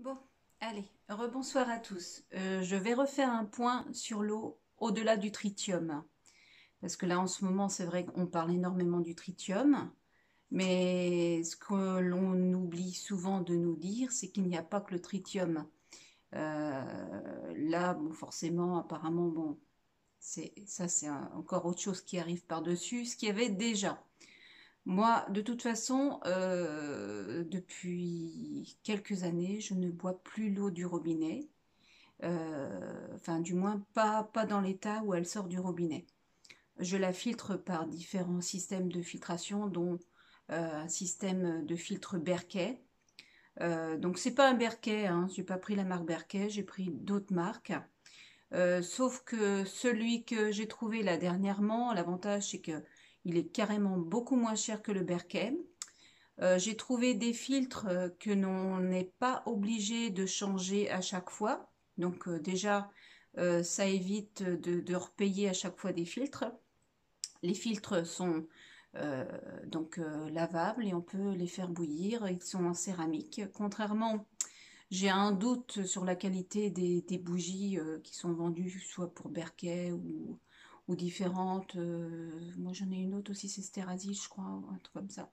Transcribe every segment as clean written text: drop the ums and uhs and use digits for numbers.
Bon, allez, rebonsoir à tous. Je vais refaire un point sur l'eau au-delà du tritium. Parce que là, en ce moment, c'est vrai qu'on parle énormément du tritium. Mais ce que l'on oublie souvent de nous dire, c'est qu'il n'y a pas que le tritium. Là, bon, forcément, apparemment, bon, c'est encore autre chose qui arrive par-dessus ce qu'il y avait déjà. Moi, de toute façon, depuis quelques années, je ne bois plus l'eau du robinet. Enfin, du moins, pas dans l'état où elle sort du robinet. Je la filtre par différents systèmes de filtration, dont un système de filtre Berkey. Donc, c'est pas un Berkey, hein, j'ai pas pris la marque Berkey, j'ai pris d'autres marques. Sauf que celui que j'ai trouvé là dernièrement, l'avantage c'est que il est carrément beaucoup moins cher que le Berkey. J'ai trouvé des filtres que l'on n'est pas obligé de changer à chaque fois. Donc déjà, ça évite de repayer à chaque fois des filtres. Les filtres sont lavables et on peut les faire bouillir. Ils sont en céramique. Contrairement, j'ai un doute sur la qualité des bougies qui sont vendues soit pour Berkey ou différentes. Moi j'en ai une autre aussi, c'est Sterasil, je crois, un truc comme ça.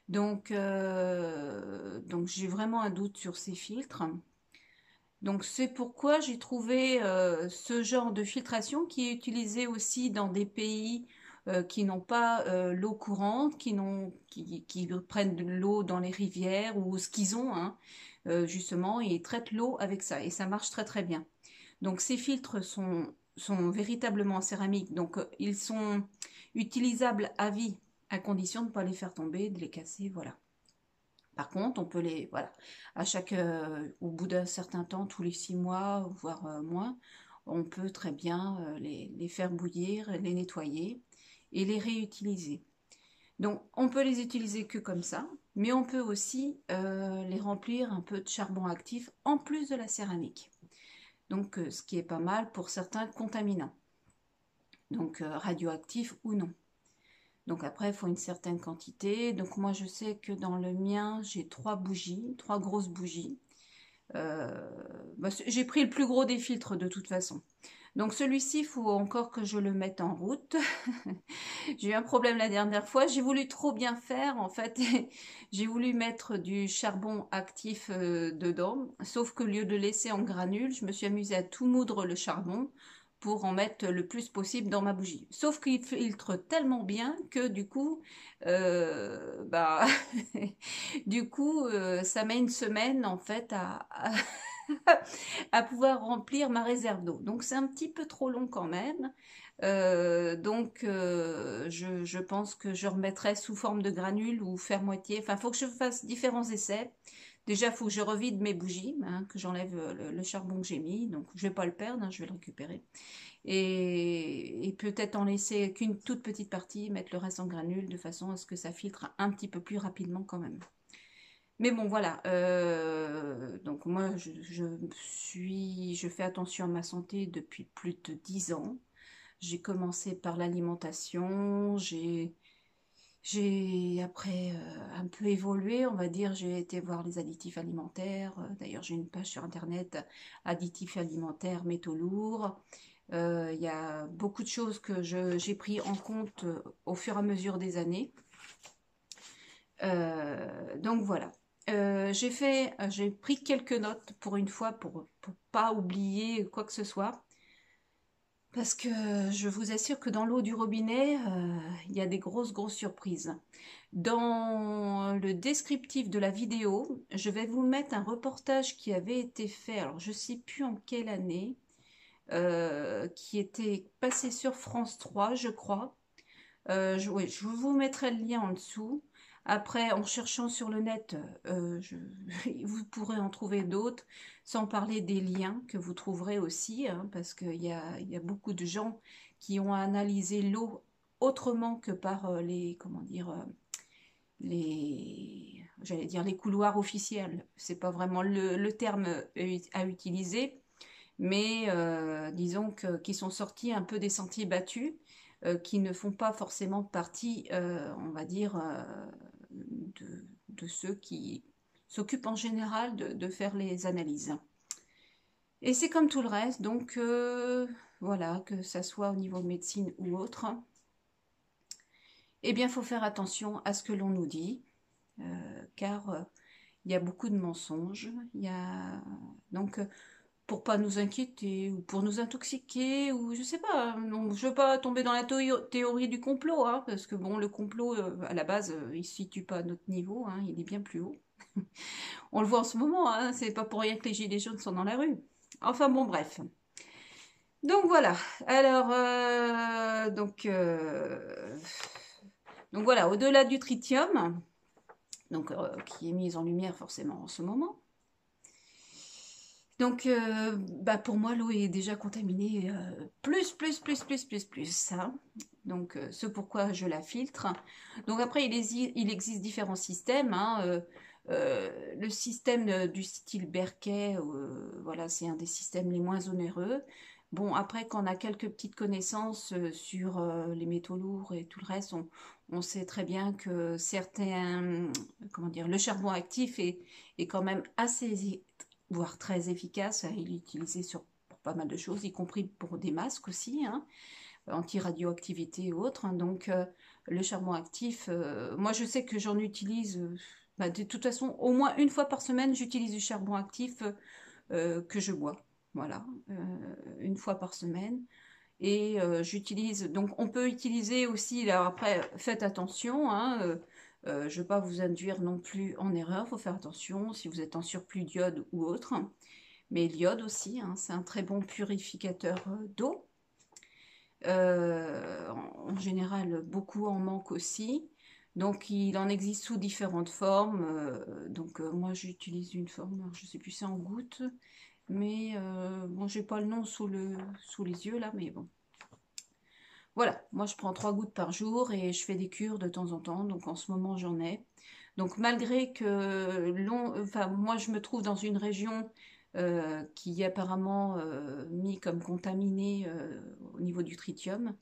Donc j'ai vraiment un doute sur ces filtres. Donc c'est pourquoi j'ai trouvé ce genre de filtration qui est utilisé aussi dans des pays qui n'ont pas l'eau courante, qui prennent de l'eau dans les rivières ou ce qu'ils ont, hein, justement, et ils traitent l'eau avec ça. Et ça marche très très bien. Donc ces filtres sont véritablement en céramique, donc ils sont utilisables à vie, à condition de ne pas les faire tomber, de les casser, voilà. Par contre, on peut les, voilà, au bout d'un certain temps, tous les 6 mois, voire moins, on peut très bien les faire bouillir, les nettoyer et les réutiliser. Donc, on peut les utiliser que comme ça, mais on peut aussi les remplir un peu de charbon actif en plus de la céramique. Donc, ce qui est pas mal pour certains contaminants, donc radioactifs ou non. Donc après, il faut une certaine quantité. Donc moi, je sais que dans le mien, j'ai 3 bougies, 3 grosses bougies. J'ai pris le plus gros des filtres de toute façon. Donc celui-ci, il faut encore que je le mette en route. J'ai eu un problème la dernière fois. J'ai voulu trop bien faire, en fait. J'ai voulu mettre du charbon actif dedans. Sauf que au lieu de laisser en granules, je me suis amusée à tout moudre le charbon pour en mettre le plus possible dans ma bougie. Sauf qu'il filtre tellement bien que du coup, bah, du coup, ça met une semaine en fait à pouvoir remplir ma réserve d'eau. Donc c'est un petit peu trop long quand même. Je pense que je remettrai sous forme de granules ou faire moitié. Enfin, il faut que je fasse différents essais. Déjà, il faut que je revide mes bougies, hein, que j'enlève le charbon que j'ai mis. Donc, je ne vais pas le perdre, hein, je vais le récupérer. Et peut-être en laisser qu'une toute petite partie, mettre le reste en granules de façon à ce que ça filtre un petit peu plus rapidement quand même. Mais bon, voilà. Donc moi, je fais attention à ma santé depuis plus de 10 ans. J'ai commencé par l'alimentation, j'ai après un peu évolué, on va dire. J'ai été voir les additifs alimentaires. D'ailleurs, j'ai une page sur internet, additifs alimentaires, métaux lourds. Il y a beaucoup de choses que j'ai pris en compte au fur et à mesure des années. Donc voilà. J'ai pris quelques notes pour une fois pour pas oublier quoi que ce soit. Parce que je vous assure que dans l'eau du robinet, il y a des grosses surprises. Dans le descriptif de la vidéo, je vais vous mettre un reportage qui avait été fait, alors je ne sais plus en quelle année, qui était passé sur France 3, je crois. Oui, je vous mettrai le lien en dessous. Après, en cherchant sur le net, vous pourrez en trouver d'autres, sans parler des liens que vous trouverez aussi, hein, parce qu'il y a beaucoup de gens qui ont analysé l'eau autrement que par comment dire, j'allais dire les couloirs officiels. C'est pas vraiment le terme à utiliser, mais disons qui sont sortis un peu des sentiers battus, qui ne font pas forcément partie, on va dire, de ceux qui s'occupe en général de faire les analyses. Et c'est comme tout le reste, donc voilà, que ça soit au niveau médecine ou autre, eh bien, il faut faire attention à ce que l'on nous dit, car il y a beaucoup de mensonges. Il y a donc pour pas nous inquiéter ou pour nous intoxiquer ou je sais pas. Non, je veux pas tomber dans la théorie du complot, hein, parce que bon, le complot à la base, il se situe pas à notre niveau, hein, il est bien plus haut. On le voit en ce moment, hein, c'est pas pour rien que les gilets jaunes sont dans la rue. Enfin bon, bref. Donc voilà. Alors donc voilà, au-delà du tritium, donc qui est mise en lumière forcément en ce moment. Donc, bah pour moi, l'eau est déjà contaminée plus. Hein. Donc, ce pourquoi je la filtre. Donc après, il existe différents systèmes. Hein, le système du style Berkey, voilà, c'est un des systèmes les moins onéreux. Bon, après, quand on a quelques petites connaissances sur les métaux lourds et tout le reste, on sait très bien que certains, comment dire, le charbon actif est quand même assez voire très efficace. Il est utilisé pour pas mal de choses, y compris pour des masques aussi, hein, anti-radioactivité et autres. Hein. Donc, le charbon actif, moi je sais que j'en utilise, bah, de toute façon, au moins une fois par semaine, j'utilise du charbon actif que je bois. Voilà, une fois par semaine. Et j'utilise, donc on peut utiliser aussi, là après, faites attention, hein, je ne veux pas vous induire non plus en erreur, il faut faire attention si vous êtes en surplus d'iode ou autre. Mais l'iode aussi, hein, c'est un très bon purificateur d'eau. En général, beaucoup en manquent aussi. Donc, il en existe sous différentes formes. Donc, moi, j'utilise une forme, je ne sais plus, c'est en gouttes. Mais bon, j'ai pas le nom sous les yeux là, mais bon. Voilà, moi je prends 3 gouttes par jour et je fais des cures de temps en temps. Donc, en ce moment, j'en ai. Donc malgré que enfin, moi je me trouve dans une région qui est apparemment mis comme contaminée au niveau du tritium,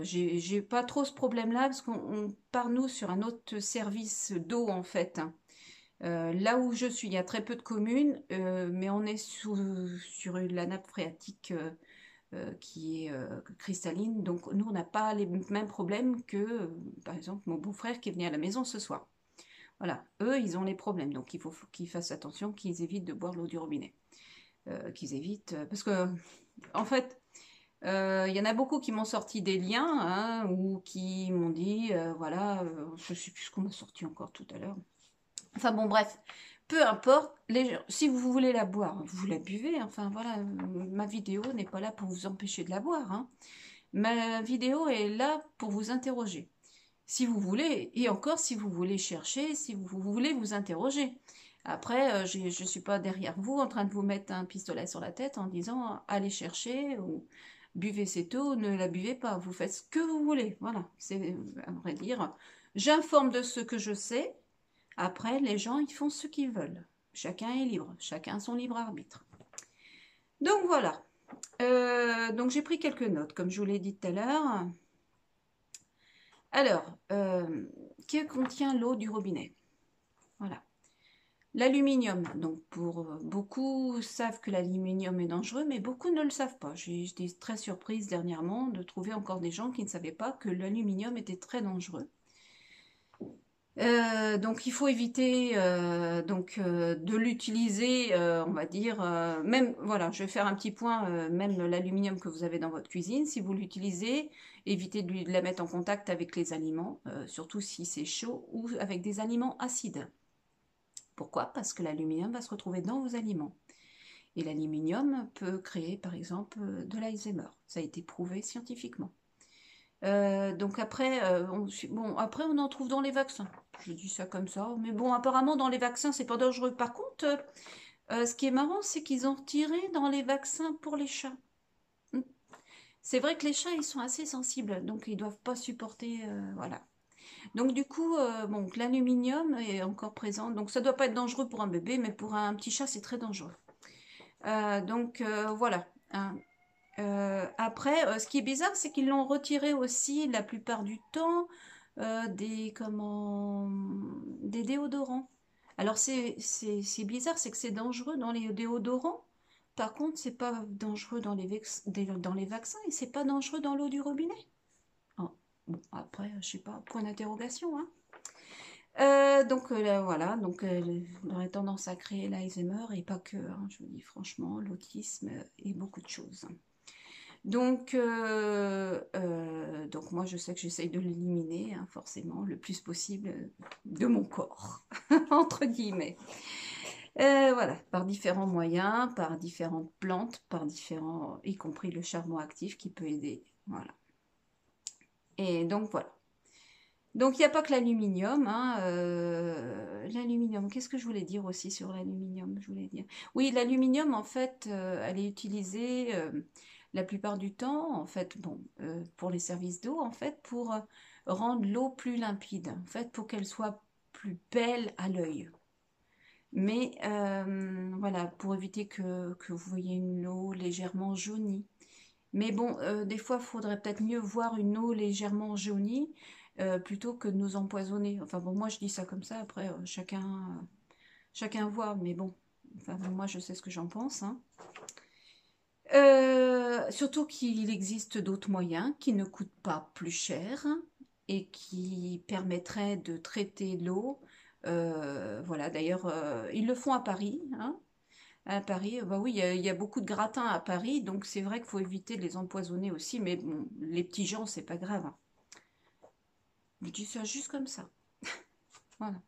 j'ai pas trop ce problème-là parce qu'on part nous sur un autre service d'eau en fait. Hein. Là où je suis, il y a très peu de communes, mais on est sur la nappe phréatique qui est cristalline. Donc nous, on n'a pas les mêmes problèmes que, par exemple, mon beau-frère qui est venu à la maison ce soir. Voilà, eux, ils ont les problèmes, donc il faut qu'ils fassent attention, qu'ils évitent de boire l'eau du robinet. Qu'ils évitent, parce que, en fait, il y en a beaucoup qui m'ont sorti des liens, hein, ou qui m'ont dit, voilà, je ne sais plus ce qu'on m'a sorti encore tout à l'heure. Enfin bon, bref, peu importe, si vous voulez la boire, vous la buvez, enfin voilà, ma vidéo n'est pas là pour vous empêcher de la boire, hein. Ma vidéo est là pour vous interroger. Si vous voulez, et encore si vous voulez chercher, si vous voulez vous interroger. Après, je ne suis pas derrière vous en train de vous mettre un pistolet sur la tête en disant allez chercher ou buvez cette eau, ne la buvez pas. Vous faites ce que vous voulez. Voilà, c'est à vrai dire. J'informe de ce que je sais. Après, les gens, ils font ce qu'ils veulent. Chacun est libre. Chacun son libre arbitre. Donc voilà. Donc j'ai pris quelques notes, comme je vous l'ai dit tout à l'heure. Alors, que contient l'eau du robinet? Voilà. L'aluminium. Donc, pour beaucoup savent que l'aluminium est dangereux, mais beaucoup ne le savent pas. J'ai été très surprise dernièrement de trouver encore des gens qui ne savaient pas que l'aluminium était très dangereux. Donc il faut éviter de l'utiliser, on va dire, même, voilà, je vais faire un petit point, même l'aluminium que vous avez dans votre cuisine, si vous l'utilisez, évitez de la mettre en contact avec les aliments, surtout si c'est chaud, ou avec des aliments acides. Pourquoi? Parce que l'aluminium va se retrouver dans vos aliments. Et l'aluminium peut créer, par exemple, de l'Alzheimer. Ça a été prouvé scientifiquement. Donc après, après on en trouve dans les vaccins. Je dis ça comme ça, mais bon, apparemment dans les vaccins c'est pas dangereux. Par contre, ce qui est marrant, c'est qu'ils ont retiré dans les vaccins pour les chats. C'est vrai que les chats ils sont assez sensibles, donc ils doivent pas supporter, voilà. Donc du coup, bon, l'aluminium est encore présent, donc ça doit pas être dangereux pour un bébé, mais pour un petit chat c'est très dangereux. Donc voilà. Hein. Après, ce qui est bizarre, c'est qu'ils l'ont retiré aussi la plupart du temps des déodorants. Alors c'est bizarre, c'est que c'est dangereux dans les déodorants. Par contre, c'est pas dangereux dans dans les vaccins et c'est pas dangereux dans l'eau du robinet. Oh, bon, après, je sais pas, point d'interrogation, hein. Voilà, donc on aurait tendance à créer l'Alzheimer et pas que, hein, je vous dis franchement, l'autisme et beaucoup de choses. Donc moi je sais que j'essaye de l'éliminer, hein, forcément, le plus possible de mon corps, entre guillemets. Voilà, par différents moyens, par différentes plantes, par différents, y compris le charbon actif qui peut aider. Voilà. Et donc voilà. Donc il n'y a pas que l'aluminium, hein, l'aluminium, qu'est-ce que je voulais dire aussi sur l'aluminium? Je voulais dire. Oui, l'aluminium, en fait, elle est utilisée la plupart du temps, en fait, bon, pour les services d'eau, en fait, pour rendre l'eau plus limpide, en fait, pour qu'elle soit plus belle à l'œil. Mais voilà, pour éviter que vous voyez une eau légèrement jaunie. Mais bon, des fois, il faudrait peut-être mieux voir une eau légèrement jaunie plutôt que de nous empoisonner. Enfin bon, moi je dis ça comme ça, après chacun voit, mais bon, enfin bon, moi je sais ce que j'en pense, hein. Surtout qu'il existe d'autres moyens qui ne coûtent pas plus cher et qui permettraient de traiter l'eau. Voilà, d'ailleurs, ils le font à Paris, hein. À Paris, bah oui, il y a beaucoup de gratins à Paris, donc c'est vrai qu'il faut éviter de les empoisonner aussi, mais bon, les petits gens, c'est pas grave, hein. Je dis ça juste comme ça. Voilà.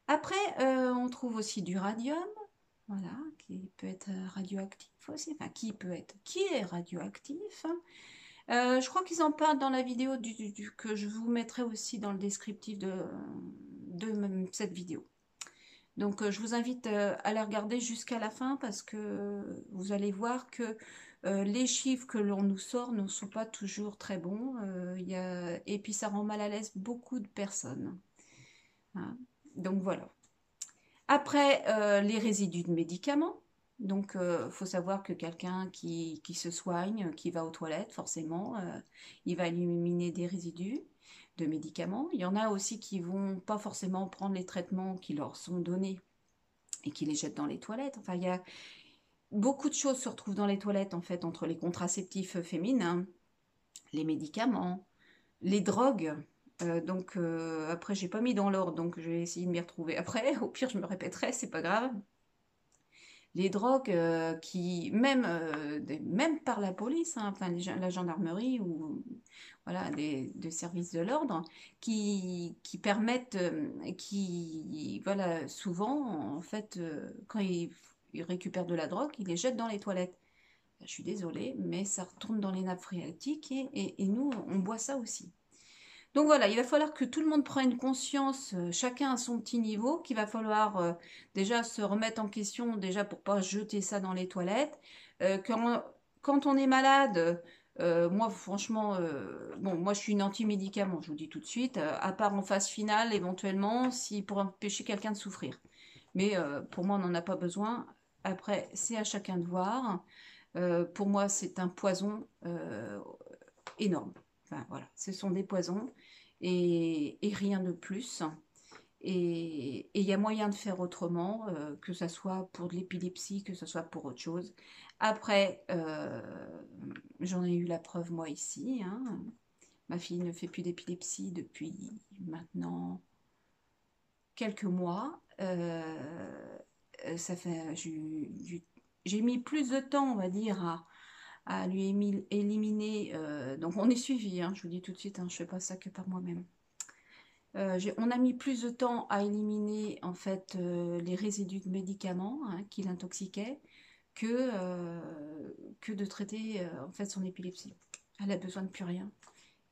Après, on trouve aussi du radium, voilà, qui peut être radioactif aussi. Enfin, qui est radioactif, hein. Je crois qu'ils en parlent dans la vidéo que je vous mettrai aussi dans le descriptif de même cette vidéo. Donc, je vous invite à la regarder jusqu'à la fin parce que vous allez voir que les chiffres que l'on nous sort ne sont pas toujours très bons. Et puis, ça rend mal à l'aise beaucoup de personnes, hein. Donc, voilà. Après, les résidus de médicaments. Donc, il faut savoir que quelqu'un qui se soigne, qui va aux toilettes, forcément, il va éliminer des résidus de médicaments. Il y en a aussi qui vont pas forcément prendre les traitements qui leur sont donnés et qui les jettent dans les toilettes. Enfin, il y a beaucoup de choses se retrouvent dans les toilettes, en fait, entre les contraceptifs féminins, les médicaments, les drogues. Après, j'ai pas mis dans l'ordre, donc je vais essayer de m'y retrouver après. Au pire, je me répéterai, c'est pas grave. Les drogues même par la police, hein, enfin la gendarmerie ou voilà, des services de l'ordre, qui permettent, voilà, souvent, en fait, quand ils récupèrent de la drogue, ils les jettent dans les toilettes. Je suis désolée, mais ça retourne dans les nappes phréatiques et nous, on boit ça aussi. Donc voilà, il va falloir que tout le monde prenne conscience, chacun à son petit niveau, qu'il va falloir déjà se remettre en question, déjà pour pas jeter ça dans les toilettes. Quand on est malade, moi franchement, bon, moi je suis une anti-médicament, je vous dis tout de suite, à part en phase finale, éventuellement, si pour empêcher quelqu'un de souffrir. Mais pour moi, on n'en a pas besoin. Après, c'est à chacun de voir. Pour moi, c'est un poison énorme. Enfin voilà, ce sont des poisons et rien de plus. Et il y a moyen de faire autrement, que ce soit pour de l'épilepsie, que ce soit pour autre chose. Après, j'en ai eu la preuve moi ici, hein. Ma fille ne fait plus d'épilepsie depuis maintenant quelques mois. Ça fait, j'ai mis plus de temps, on va dire, à lui éliminer. Donc on est suivi, hein, je vous dis tout de suite, hein, je ne fais pas ça que par moi-même. On a mis plus de temps à éliminer en fait les résidus de médicaments, hein, qui l'intoxiquaient que de traiter en fait son épilepsie. Elle a besoin de plus rien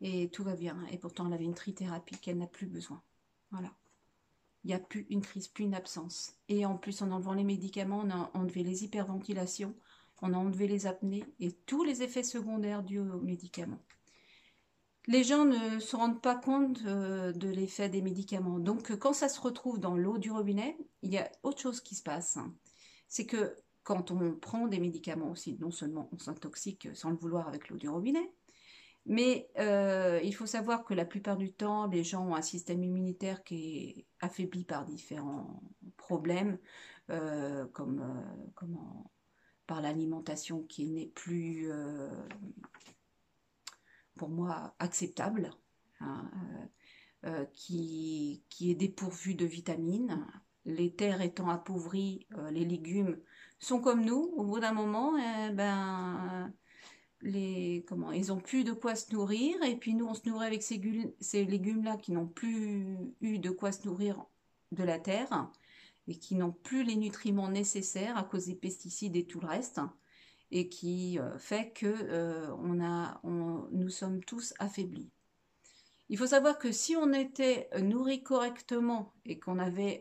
et tout va bien. Et pourtant elle avait une trithérapie qu'elle n'a plus besoin. Voilà. Il n'y a plus une crise, plus une absence. Et en plus, en enlevant les médicaments, on a enlevé les hyperventilations, on a enlevé les apnées et tous les effets secondaires dus aux médicaments. Les gens ne se rendent pas compte de l'effet des médicaments. Donc, quand ça se retrouve dans l'eau du robinet, il y a autre chose qui se passe, hein. C'est que quand on prend des médicaments aussi, non seulement on s'intoxique sans le vouloir avec l'eau du robinet, Mais il faut savoir que la plupart du temps, les gens ont un système immunitaire qui est affaibli par différents problèmes, comme par l'alimentation qui n'est plus, pour moi, acceptable, hein, qui est dépourvue de vitamines. Les terres étant appauvries, les légumes sont comme nous. Au bout d'un moment, ben, ils ont plus de quoi se nourrir. Et puis nous, on se nourrit avec ces légumes-là qui n'ont plus eu de quoi se nourrir de la terre et qui n'ont plus les nutriments nécessaires à cause des pesticides et tout le reste, et qui fait que nous sommes tous affaiblis. Il faut savoir que si on était nourri correctement et qu'on avait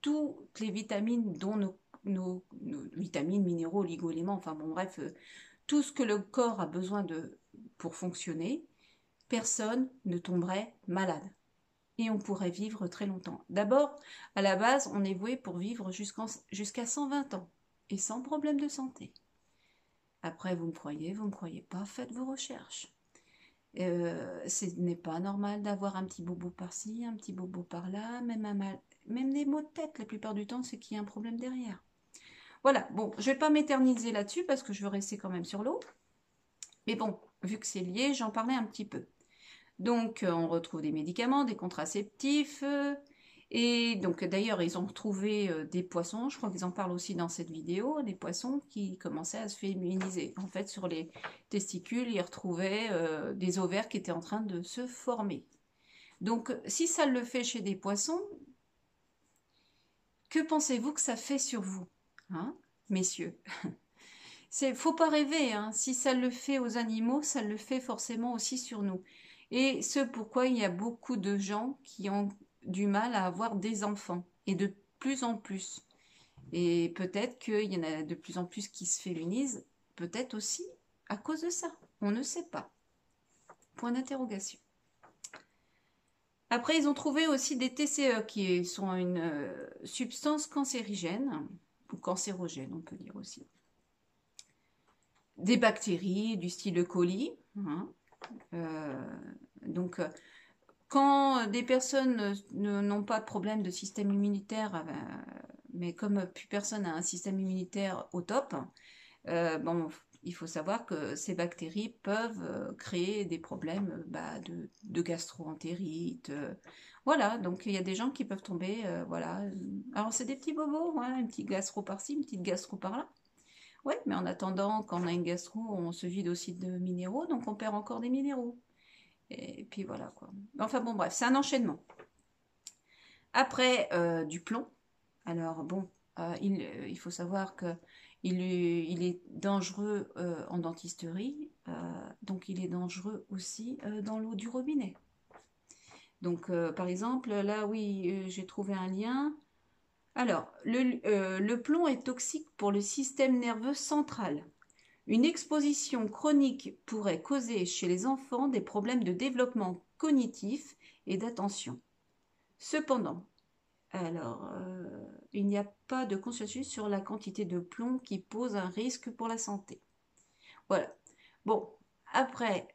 toutes les vitamines dont nos vitamines, minéraux, oligo-éléments, enfin bon bref, tout ce que le corps a besoin pour fonctionner, personne ne tomberait malade. Et on pourrait vivre très longtemps. D'abord, à la base, on est voué pour vivre jusqu'à 120 ans et sans problème de santé. Après, vous me croyez pas, faites vos recherches. Ce n'est pas normal d'avoir un petit bobo par-ci, un petit bobo par-là, même des maux de tête la plupart du temps, c'est qu'il y a un problème derrière. Voilà, bon, je ne vais pas m'éterniser là-dessus parce que je veux rester quand même sur l'eau. Mais bon, vu que c'est lié, j'en parlais un petit peu. Donc, on retrouve des médicaments, des contraceptifs. Et donc, d'ailleurs, ils ont retrouvé des poissons. Je crois qu'ils en parlent aussi dans cette vidéo. Des poissons qui commençaient à se féminiser. En fait, sur les testicules, ils retrouvaient des ovaires qui étaient en train de se former. Donc, si ça le fait chez des poissons, que pensez-vous que ça fait sur vous, hein, messieurs? Faut pas rêver, hein. Si ça le fait aux animaux, ça le fait forcément aussi sur nous. Et ce pourquoi il y a beaucoup de gens qui ont du mal à avoir des enfants, et de plus en plus. Et peut-être qu'il y en a de plus en plus qui se féminisent, peut-être aussi à cause de ça. On ne sait pas. Point d'interrogation. Après, ils ont trouvé aussi des TCE qui sont une substance cancérigène, ou cancérogène, on peut dire aussi. Des bactéries du style E. coli, hein. Donc, quand des personnes n'ont pas de problème de système immunitaire, mais comme plus personne n'a un système immunitaire au top, bon, il faut savoir que ces bactéries peuvent créer des problèmes de gastro-entérite. Voilà, donc il y a des gens qui peuvent tomber, voilà. Alors c'est des petits bobos, hein, un petit gastro par-ci, une petite gastro par-là. Oui, mais en attendant, quand on a une gastro, on se vide aussi de minéraux, donc on perd encore des minéraux. Et puis voilà quoi. Enfin bon, bref, c'est un enchaînement. Après, du plomb. Alors bon, il faut savoir que il est dangereux en dentisterie, donc il est dangereux aussi dans l'eau du robinet. Donc par exemple, là oui, j'ai trouvé un lien. Alors, le plomb est toxique pour le système nerveux central. Une exposition chronique pourrait causer chez les enfants des problèmes de développement cognitif et d'attention. Cependant, il n'y a pas de consensus sur la quantité de plomb qui pose un risque pour la santé. Voilà. Bon, après,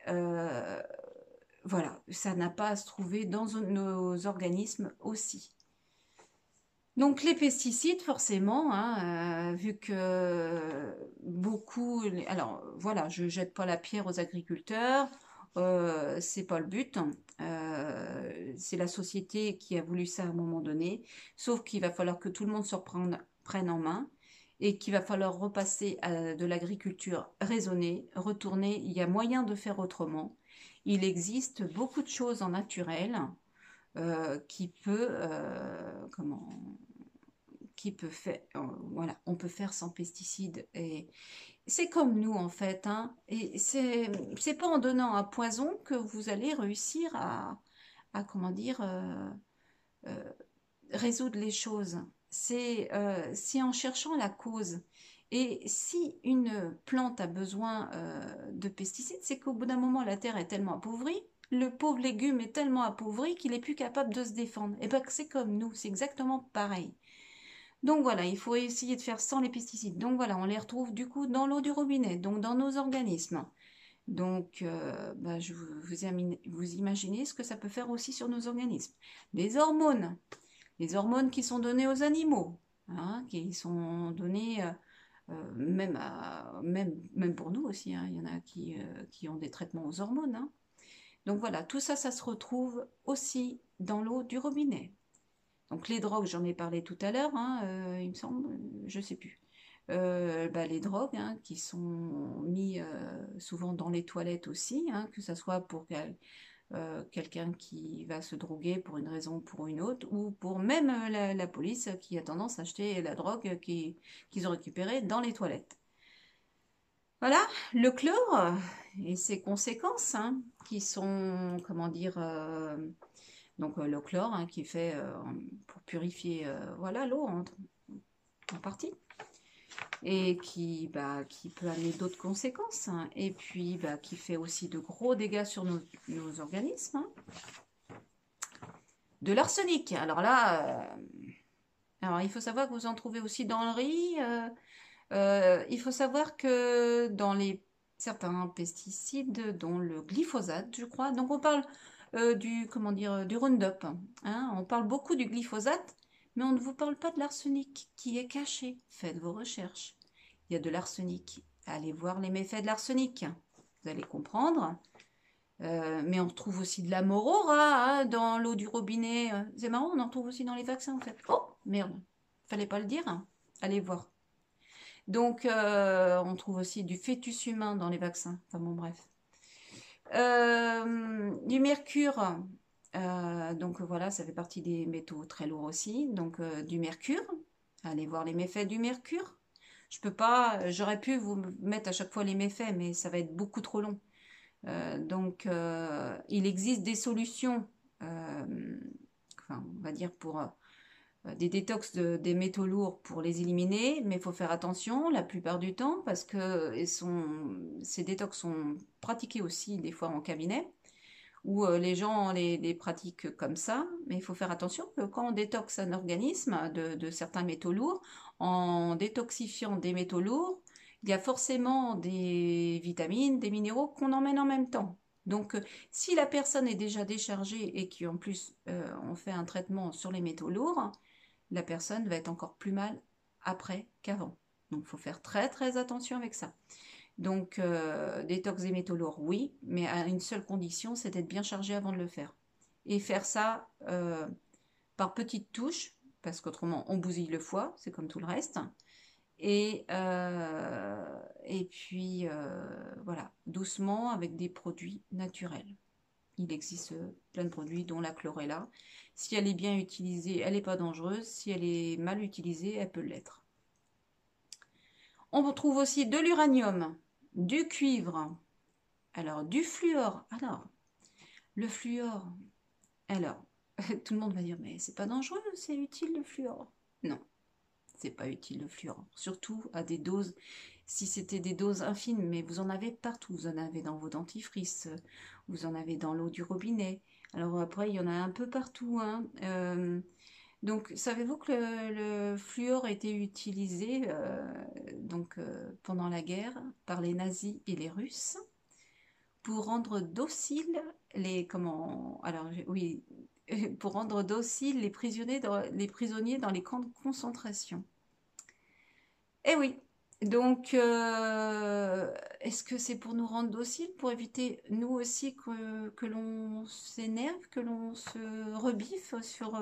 voilà, ça n'a pas à se trouver dans nos organismes aussi. Donc les pesticides, forcément, hein, vu que beaucoup... Alors voilà, je jette pas la pierre aux agriculteurs, c'est pas le but. C'est la société qui a voulu ça à un moment donné, sauf qu'il va falloir que tout le monde se prenne en main et qu'il va falloir repasser à de l'agriculture raisonnée, retourner. Il y a moyen de faire autrement. Il existe beaucoup de choses en naturel qui peut, qui peut faire, voilà, on peut faire sans pesticides. Et c'est comme nous en fait, hein, et c'est pas en donnant un poison que vous allez réussir comment dire, euh, résoudre les choses. C'est en cherchant la cause. Et si une plante a besoin de pesticides, c'est qu'au bout d'un moment, la terre est tellement appauvrie, le pauvre légume est tellement appauvri qu'il est plus capable de se défendre. Et bien c'est comme nous, c'est exactement pareil. Donc voilà, il faut essayer de faire sans les pesticides. Donc voilà, on les retrouve du coup dans l'eau du robinet, donc dans nos organismes. Donc, bah, vous imaginez ce que ça peut faire aussi sur nos organismes. Les hormones qui sont données aux animaux, hein, qui sont données même pour nous aussi, hein. Il y en a qui ont des traitements aux hormones, hein. Donc voilà, tout ça, ça se retrouve aussi dans l'eau du robinet. Donc les drogues, j'en ai parlé tout à l'heure, hein, il me semble, je sais plus. Bah, les drogues, hein, qui sont mis souvent dans les toilettes aussi, hein, que ce soit pour quelqu'un qui va se droguer pour une raison ou pour une autre, ou pour même la police qui a tendance à acheter la drogue qu'ils ont récupérée dans les toilettes. Voilà, le chlore et ses conséquences, hein, qui sont, comment dire, donc le chlore, hein, qui est fait pour purifier voilà, l'eau en partie et qui peut amener d'autres conséquences, hein, et puis qui fait aussi de gros dégâts sur nos organismes, hein. De l'arsenic, alors là, alors il faut savoir que vous en trouvez aussi dans le riz, il faut savoir que dans certains pesticides, dont le glyphosate, je crois, donc on parle comment dire, du Roundup, hein, on parle beaucoup du glyphosate, mais on ne vous parle pas de l'arsenic qui est caché. Faites vos recherches. Il y a de l'arsenic. Allez voir les méfaits de l'arsenic. Vous allez comprendre. Mais on retrouve aussi de la morora, hein, dans l'eau du robinet. C'est marrant, on en retrouve aussi dans les vaccins en fait. Oh, merde, fallait pas le dire, hein. Allez voir. Donc, on trouve aussi du fœtus humain dans les vaccins. Enfin bon, bref. Du mercure. Donc voilà, ça fait partie des métaux très lourds aussi. Donc du mercure. Allez voir les méfaits du mercure. Je peux pas, j'aurais pu vous mettre à chaque fois les méfaits, mais ça va être beaucoup trop long. Donc il existe des solutions, enfin, on va dire pour des détox des métaux lourds pour les éliminer, mais il faut faire attention la plupart du temps parce que ces détox sont pratiqués aussi des fois en cabinet où les gens les pratiquent comme ça, mais il faut faire attention que quand on détoxe un organisme de certains métaux lourds, en détoxifiant des métaux lourds, il y a forcément des vitamines, des minéraux qu'on emmène en même temps. Donc, si la personne est déjà déchargée et qu'en plus on fait un traitement sur les métaux lourds, la personne va être encore plus mal après qu'avant. Donc, il faut faire très très attention avec ça. Donc, détox des métaux lourds, oui, mais à une seule condition, c'est d'être bien chargé avant de le faire. Et faire ça par petites touches, parce qu'autrement, on bousille le foie, c'est comme tout le reste. Et puis, voilà, doucement avec des produits naturels. Il existe plein de produits, dont la chlorella. Si elle est bien utilisée, elle n'est pas dangereuse. Si elle est mal utilisée, elle peut l'être. On retrouve aussi de l'uranium, du cuivre, alors du fluor. Alors, le fluor, alors, tout le monde va dire, mais c'est pas dangereux, c'est utile le fluor. Non, c'est pas utile le fluor. Surtout à des doses, si c'était des doses infimes, mais vous en avez partout. Vous en avez dans vos dentifrices, vous en avez dans l'eau du robinet. Alors après, il y en a un peu partout, hein. Donc, savez-vous que le fluor a été utilisé pendant la guerre par les nazis et les Russes pour rendre dociles oui, pour rendre dociles les prisonniers dans les camps de concentration. Eh oui, donc est-ce que c'est pour nous rendre dociles, pour éviter nous aussi que l'on s'énerve, que l'on se rebiffe sur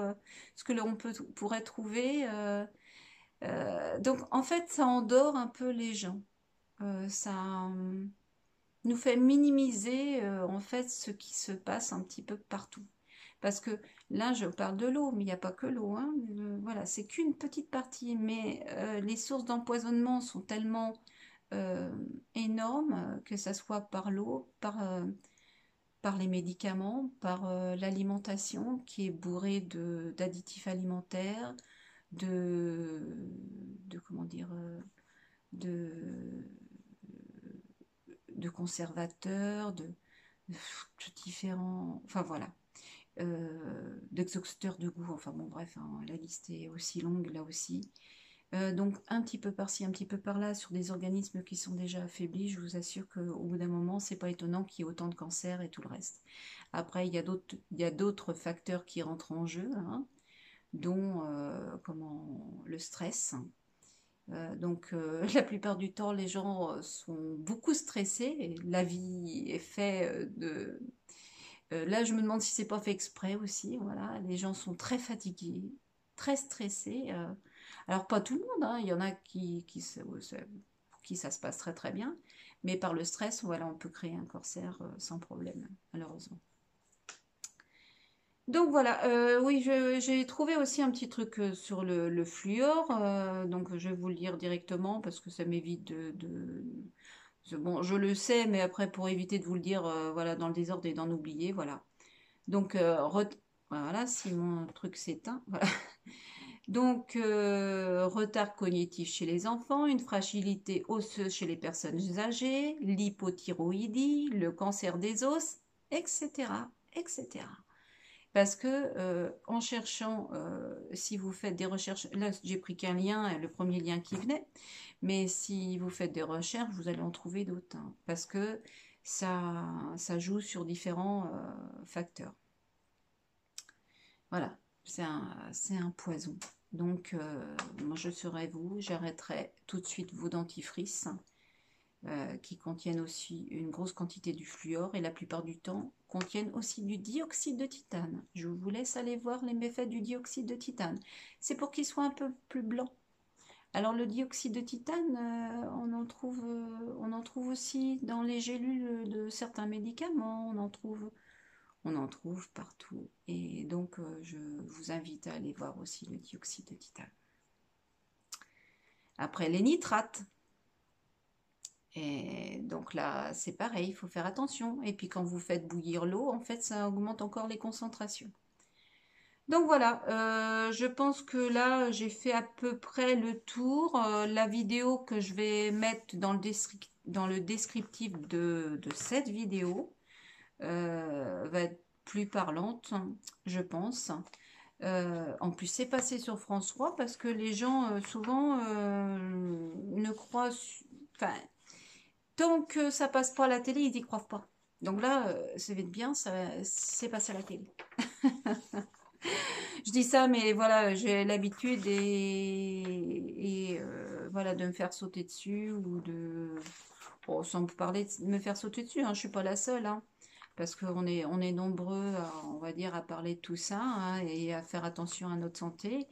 ce que l'on pourrait trouver donc en fait, ça endort un peu les gens. Ça nous fait minimiser en fait ce qui se passe un petit peu partout. Parce que là, je parle de l'eau, mais il n'y a pas que l'eau, hein. Voilà, c'est qu'une petite partie, mais les sources d'empoisonnement sont tellement euh, énormes, que ça soit par l'eau, par les médicaments, par l'alimentation qui est bourrée d'additifs alimentaires, de, comment dire, de, de conservateurs, de différents, enfin voilà, d'exhausteurs de goût, enfin bon bref, hein, la liste est aussi longue là aussi. Donc un petit peu par-ci, un petit peu par-là, sur des organismes qui sont déjà affaiblis, je vous assure qu'au bout d'un moment, c'est pas étonnant qu'il y ait autant de cancers et tout le reste. Après, il y a d'autres facteurs qui rentrent en jeu, hein, dont le stress. La plupart du temps, les gens sont beaucoup stressés. Et la vie est faite de... là, je me demande si c'est pas fait exprès aussi. Voilà, les gens sont très fatigués, très stressés. Alors pas tout le monde, hein. Il y en a pour qui ça se passe très très bien. Mais par le stress, voilà, on peut créer un cancer sans problème, malheureusement. Donc voilà, oui, j'ai trouvé aussi un petit truc sur le fluor. Donc je vais vous le dire directement parce que ça m'évite bon, je le sais, mais après pour éviter de vous le dire, voilà, dans le désordre et d'en oublier, voilà. Donc voilà, si mon truc s'éteint, voilà. Donc retard cognitif chez les enfants, une fragilité osseuse chez les personnes âgées, l'hypothyroïdie, le cancer des os, etc., etc. Parce que en cherchant, si vous faites des recherches, là j'ai pris qu'un lien, le premier lien qui venait, mais si vous faites des recherches, vous allez en trouver d'autres, hein, parce que ça joue sur différents facteurs. Voilà, c'est un poison. Donc, moi je serais vous, j'arrêterai tout de suite vos dentifrices qui contiennent aussi une grosse quantité du fluor et la plupart du temps contiennent aussi du dioxyde de titane. Je vous laisse aller voir les méfaits du dioxyde de titane. C'est pour qu'il soit un peu plus blanc. Alors le dioxyde de titane, on en trouve aussi dans les gélules de certains médicaments, on en trouve partout. Et donc je vous invite à aller voir aussi le dioxyde de titane. Après les nitrates. Et donc là, c'est pareil, il faut faire attention. Et puis quand vous faites bouillir l'eau, en fait, ça augmente encore les concentrations. Donc voilà, je pense que là, j'ai fait à peu près le tour. La vidéo que je vais mettre dans le descriptif de cette vidéo va être plus parlante, je pense. En plus, c'est passé sur France 3 parce que les gens, souvent, ne croient... Enfin, tant que ça passe pas à la télé, ils n'y croient pas. Donc là, c'est bien, ça c'est passé à la télé. Je dis ça, mais voilà, j'ai l'habitude voilà, de me faire sauter dessus ou de... Bon, sans vous parler de me faire sauter dessus, hein, je suis pas la seule, hein, parce on est nombreux, on va dire, à parler de tout ça, hein, et à faire attention à notre santé.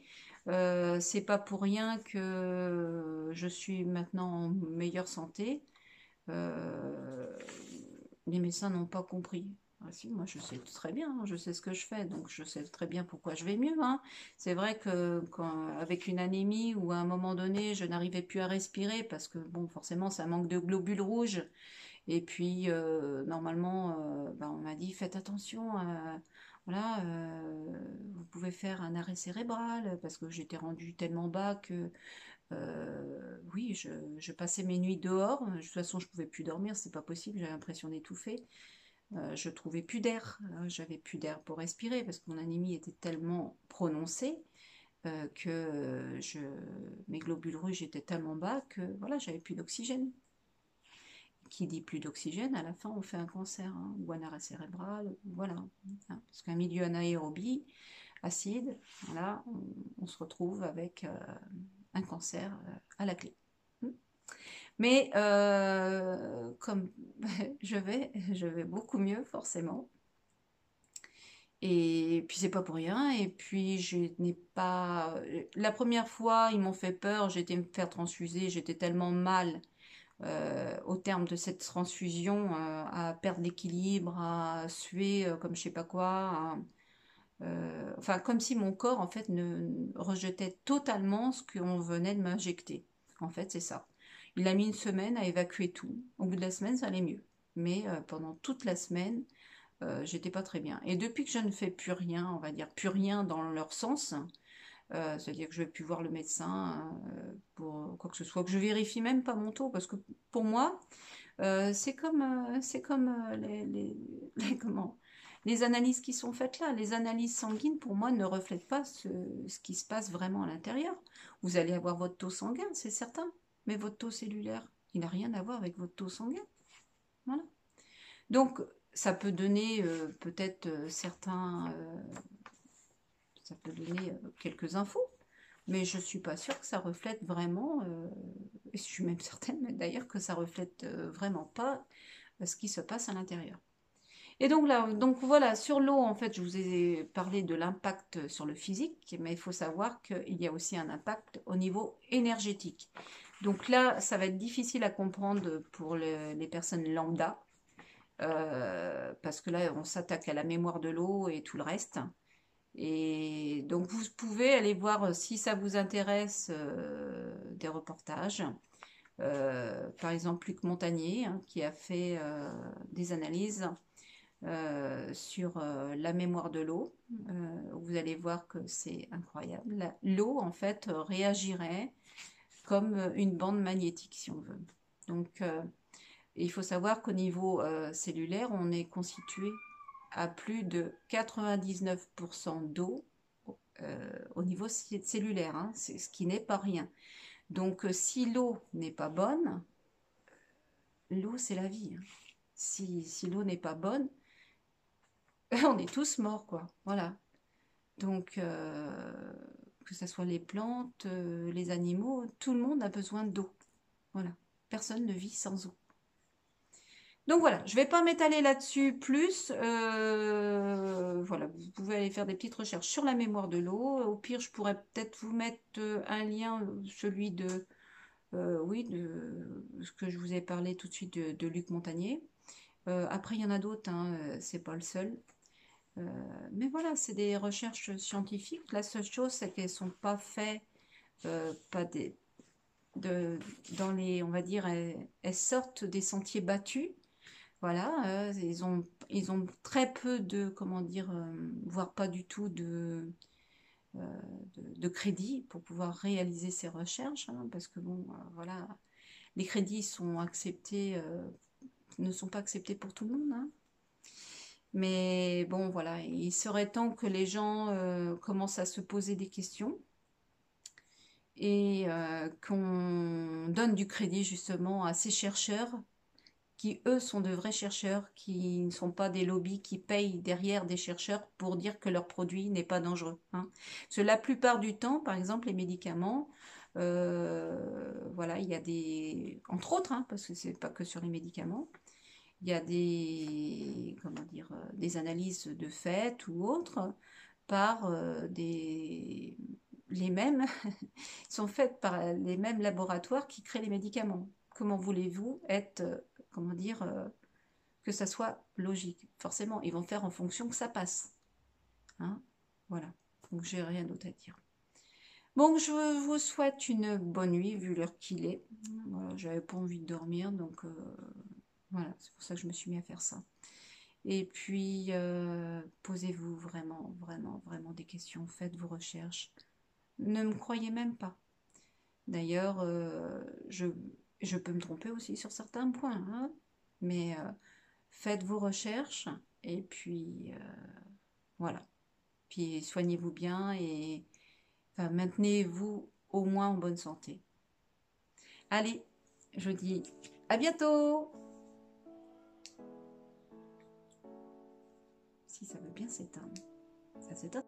C'est pas pour rien que je suis maintenant en meilleure santé. Euh, les médecins n'ont pas compris. Ah si, moi je sais très bien, hein, je sais ce que je fais, donc je sais très bien pourquoi je vais mieux, hein. C'est vrai que avec une anémie ou à un moment donné, je n'arrivais plus à respirer parce que bon, forcément, ça manque de globules rouges. Et puis normalement, on m'a dit faites attention. Voilà, vous pouvez faire un arrêt cérébral parce que j'étais rendue tellement bas que oui, je passais mes nuits dehors. De toute façon, je pouvais plus dormir, c'est pas possible. J'avais l'impression d'étouffer. Je trouvais plus d'air. J'avais plus d'air pour respirer parce que mon anémie était tellement prononcée que mes globules rouges étaient tellement bas que voilà, j'avais plus d'oxygène. Qui dit plus d'oxygène, à la fin, on fait un cancer, hein, ou un arrêt cérébral. Voilà, hein, parce qu'un milieu anaérobie acide, voilà, on se retrouve avec un cancer à la clé. Mais comme je vais beaucoup mieux forcément. Et puis c'est pas pour rien. Et puis je n'ai pas. La première fois, ils m'ont fait peur. J'étais me faire transfuser. J'étais tellement mal au terme de cette transfusion, à perdre l'équilibre, à suer comme je sais pas quoi. Enfin, comme si mon corps en fait rejetait totalement ce qu'on venait de m'injecter. En fait, c'est ça. Il a mis une semaine à évacuer tout. Au bout de la semaine, ça allait mieux. Mais pendant toute la semaine, j'étais pas très bien. Et depuis que je ne fais plus rien, on va dire plus rien dans leur sens, c'est-à-dire que je vais plus voir le médecin pour quoi que ce soit, que je vérifie même pas mon taux, parce que pour moi, c'est comme comment les analyses qui sont faites là, les analyses sanguines, pour moi, ne reflètent pas ce qui se passe vraiment à l'intérieur. Vous allez avoir votre taux sanguin, c'est certain, mais votre taux cellulaire, il n'a rien à voir avec votre taux sanguin. Voilà. Donc, ça peut donner peut-être ça peut donner quelques infos, mais je ne suis pas sûre que ça reflète vraiment, et je suis même certaine d'ailleurs que ça reflète vraiment pas ce qui se passe à l'intérieur. Et donc là, donc voilà, sur l'eau, en fait, je vous ai parlé de l'impact sur le physique, mais il faut savoir qu'il y a aussi un impact au niveau énergétique. Donc là, ça va être difficile à comprendre pour les personnes lambda, parce que là, on s'attaque à la mémoire de l'eau et tout le reste. Et donc, vous pouvez aller voir si ça vous intéresse des reportages. Par exemple, Luc Montagnier, hein, qui a fait des analyses sur la mémoire de l'eau. Vous allez voir que c'est incroyable. L'eau, en fait, réagirait comme une bande magnétique, si on veut. Donc, il faut savoir qu'au niveau cellulaire, on est constitué à plus de 99% d'eau au niveau cellulaire, hein, c'est ce qui n'est pas rien. Donc, si l'eau n'est pas bonne, l'eau, c'est la vie. Hein. Si l'eau n'est pas bonne, on est tous morts, quoi. Voilà. Donc, que ce soit les plantes, les animaux, tout le monde a besoin d'eau. Voilà. Personne ne vit sans eau. Donc voilà, je ne vais pas m'étaler là-dessus plus. Voilà, vous pouvez aller faire des petites recherches sur la mémoire de l'eau. Au pire, je pourrais peut-être vous mettre un lien, celui de, oui, de ce que je vous ai parlé tout de suite de Luc Montagnier. Après, il y en a d'autres, hein, c'est pas le seul. Mais voilà, c'est des recherches scientifiques. La seule chose, c'est qu'elles ne sont pas faites, pas des, dans les, on va dire, elles sortent des sentiers battus. Voilà, ils ont très peu de, comment dire, voire pas du tout de crédit pour pouvoir réaliser ces recherches, hein, parce que bon, voilà, les crédits sont acceptés, ne sont pas acceptés pour tout le monde, hein. Mais bon, voilà, il serait temps que les gens commencent à se poser des questions et qu'on donne du crédit justement à ces chercheurs qui, eux, sont de vrais chercheurs, qui ne sont pas des lobbies qui payent derrière des chercheurs pour dire que leur produit n'est pas dangereux. Hein. Parce que la plupart du temps, par exemple, les médicaments, voilà, il y a des... Entre autres, hein, parce que c'est pas que sur les médicaments, il y a des, comment dire, des analyses de fait ou autres par les mêmes, sont faites par les mêmes laboratoires qui créent les médicaments. Comment voulez-vous être, comment dire, que ça soit logique? Forcément, ils vont faire en fonction que ça passe. Hein, voilà. Donc, j'ai rien d'autre à dire. Bon, je vous souhaite une bonne nuit, vu l'heure qu'il est. Voilà, j'avais pas envie de dormir, donc voilà, c'est pour ça que je me suis mis à faire ça. Et puis, posez-vous vraiment, vraiment, vraiment des questions. Faites vos recherches. Ne me croyez même pas. D'ailleurs, je peux me tromper aussi sur certains points, hein, mais faites vos recherches et puis voilà. Puis soignez-vous bien et enfin, maintenez-vous au moins en bonne santé. Allez, je dis à bientôt! Si ça veut bien s'éteindre, ça s'éteint.